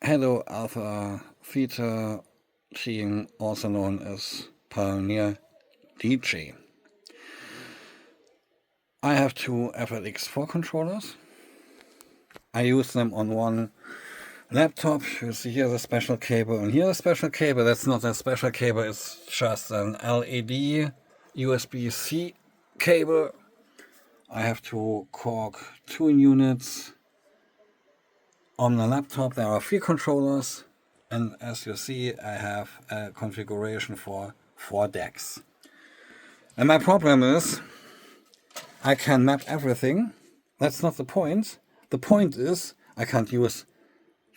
Hello Alpha Theta team, also known as Pioneer DJ. I have two FLX4 controllers. I use them on one laptop. You see here the special cable and here the special cable. That's not a special cable, it's just an LED USB-C cable. I have to cork 2 units. On the laptop there are 3 controllers, and as you see I have a configuration for 4 decks. And my problem is I can map everything. That's not the point. The point is I can't use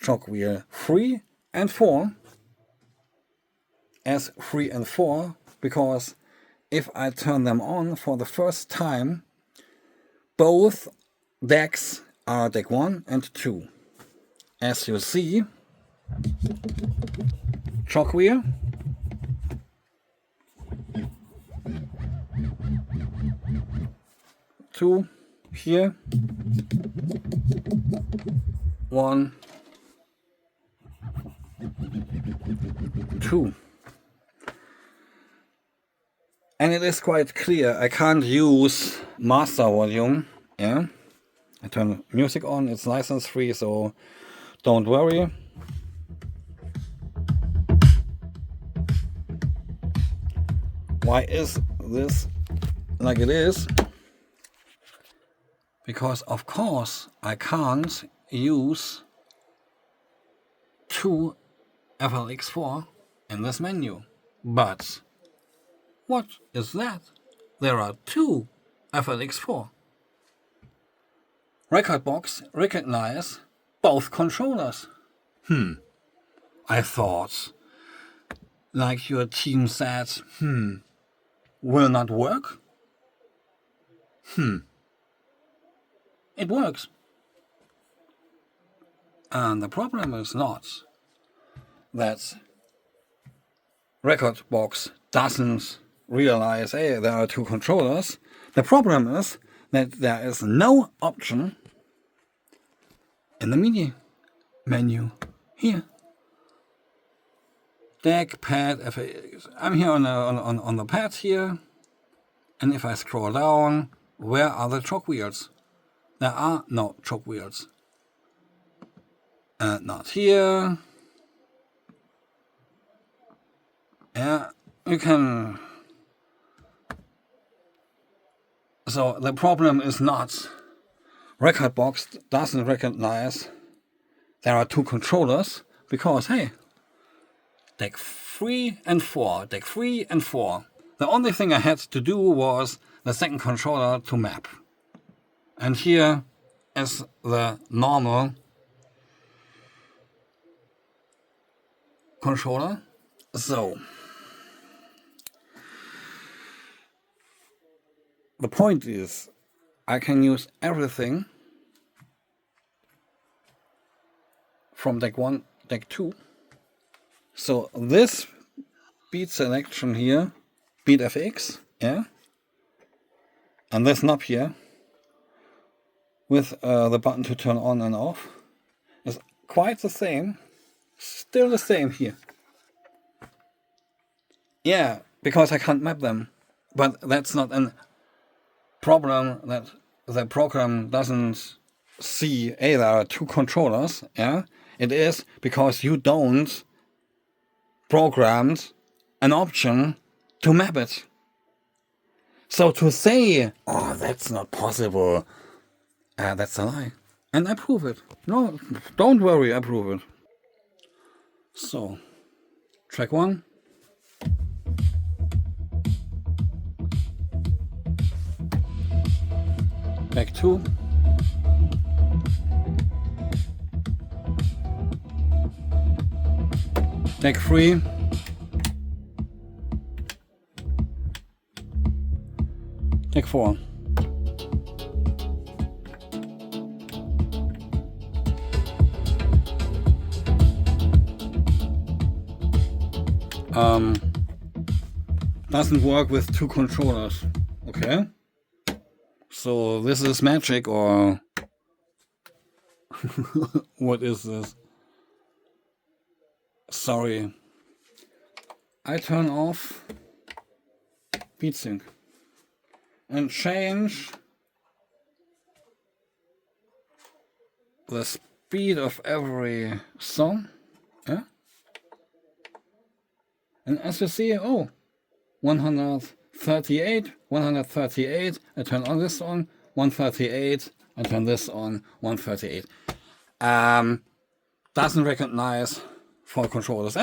chalk wheel 3 and 4 as 3 and 4, because if I turn them on for the first time, both decks are deck 1 and 2. As you see, chalk wheel, two here, 1, 2. And it is quite clear I can't use master volume. Yeah, I turn music on, it's license free, so don't worry. Why is this like it is? Because of course I can't use 2 FLX4 in this menu. But what is that? There are 2 FLX4. Rekordbox recognize both controllers. I thought, like your team said, will not work. It works. And the problem is not that Rekordbox doesn't realize, hey, there are 2 controllers. The problem is that there is no option in the media menu here. Deck, pad, I'm here on the pad here, and if I scroll down, where are the chalk wheels? There are no chalk wheels. Not here. Yeah, you can. So the problem is not Rekordbox doesn't recognize there are 2 controllers, because hey, deck 3 and 4, deck 3 and 4. The only thing I had to do was the second controller to map. And here is the normal controller. So the point is I can use everything from deck 1, deck 2. So this beat selection here, beat FX, yeah, and this knob here with the button to turn on and off is quite the same, still the same here. Yeah, because I can't map them, but that's not a problem that the program doesn't see, hey, there are 2 controllers. Yeah, it is because you don't programmed an option to map it. So to say, oh, that's not possible, that's a lie. And I prove it. No, don't worry, I prove it. So, track 1. Track 2. Deck 3. Deck 4. Doesn't work with 2 controllers. Okay. So this is magic, or what is this? sorry, I turn off BeatSync and change the speed of every song, yeah? And as you see, oh, 138, 138, I turn on this on, 138, I turn this on, 138. Doesn't recognize for controllers.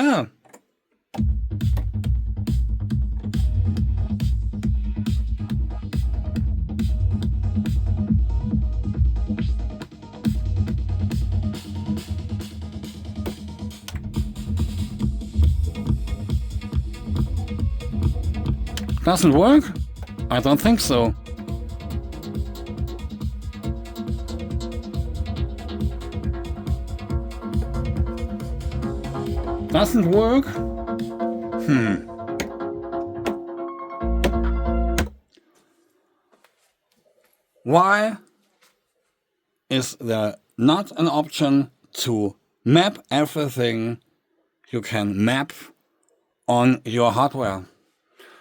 Doesn't work? I don't think so. Doesn't work? Why is there not an option to map everything you can map on your hardware?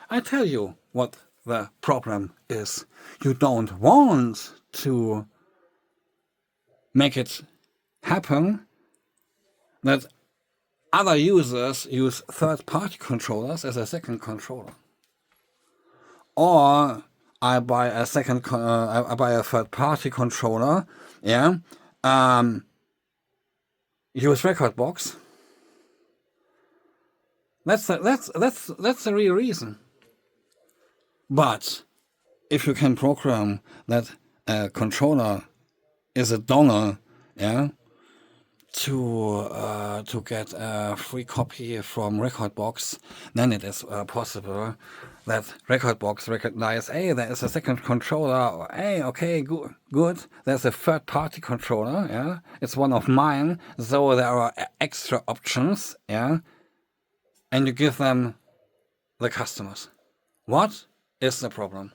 I tell you what the problem is. You don't want to make it happen that other users use third-party controllers as a second controller. Or I buy a third-party controller, yeah, use Rekordbox. That's the real reason. But if you can program that a controller is a dongle, yeah, to get a free copy from Rekordbox, then it is possible that Rekordbox recognize, hey, there is a second controller, or, hey, okay, good, there's a third-party controller, yeah, it's one of mine, so there are extra options, yeah, and you give them the customers. What is the problem?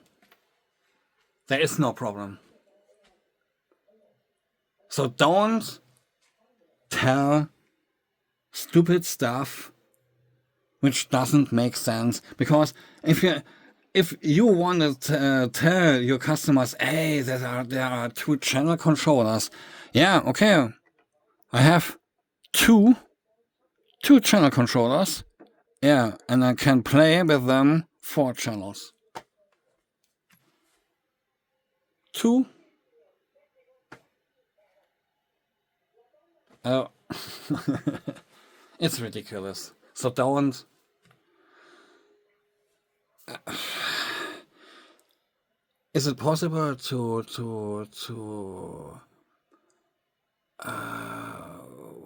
There is no problem. So don't tell stupid stuff which doesn't make sense, because if you want to tell your customers, hey, there are two channel controllers, yeah, okay, I have two channel controllers, yeah, and I can play with them 4 channels. 2. Oh, it's ridiculous. So don't. Is it possible to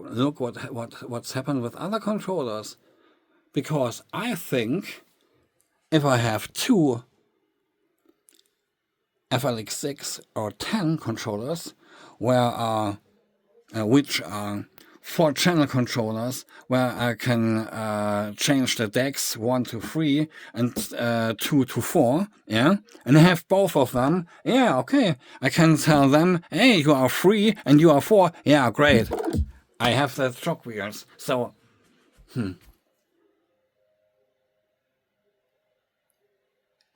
look what's happened with other controllers? Because I think if I have 2 FLX6 or 10 controllers, which are 4 channel controllers, where I can change the decks 1 to 3 and 2 to 4, yeah, and I have both of them, yeah, okay, I can tell them, hey, you are 3 and you are 4, yeah, great, I have the shock wheels, so,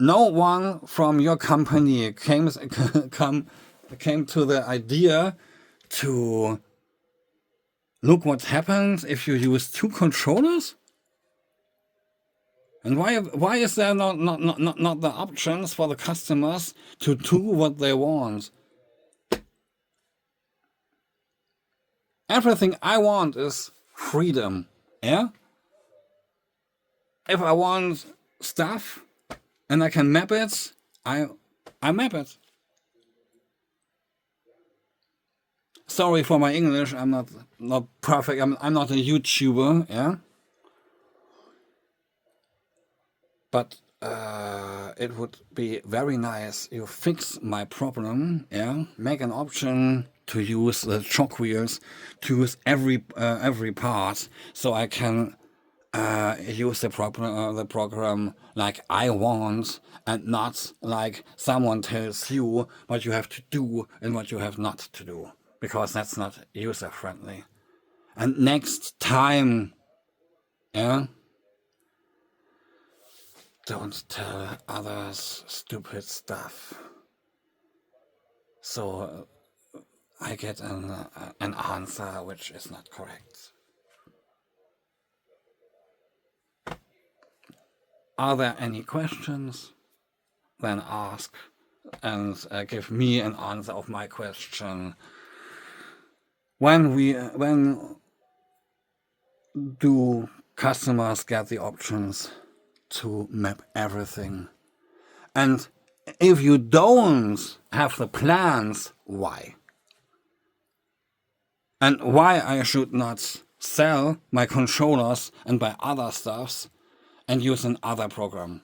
No one from your company came to the idea to look what happens if you use 2 controllers? And why is there not the options for the customers to do what they want? Everything I want is freedom, yeah? If I want stuff and I can map it, I map it. Sorry for my English, I'm not perfect, I'm not a YouTuber, yeah? But it would be very nice you fix my problem, yeah? Make an option to use the shock wheels, to use every part, so I can use the program like I want, and not like someone tells you what you have to do and what you have not to do, because that's not user friendly. And next time Yeah? Don't tell others stupid stuff. So I get an answer which is not correct. Are there any questions? Then ask and give me an answer of my question. When do customers get the options to map everything? And if you don't have the plans, why? And why I should not sell my controllers and buy other stuffs and use another program?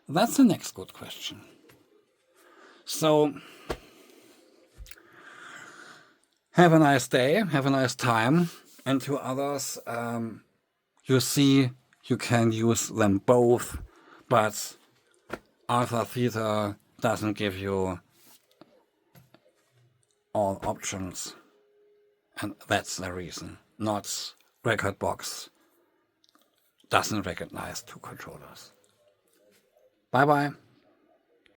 That's the next good question. So, have a nice day, have a nice time, and to others, you see, you can use them both, but Alpha Theta doesn't give you all options, and that's the reason. Not Rekordbox doesn't recognize two controllers. Bye bye.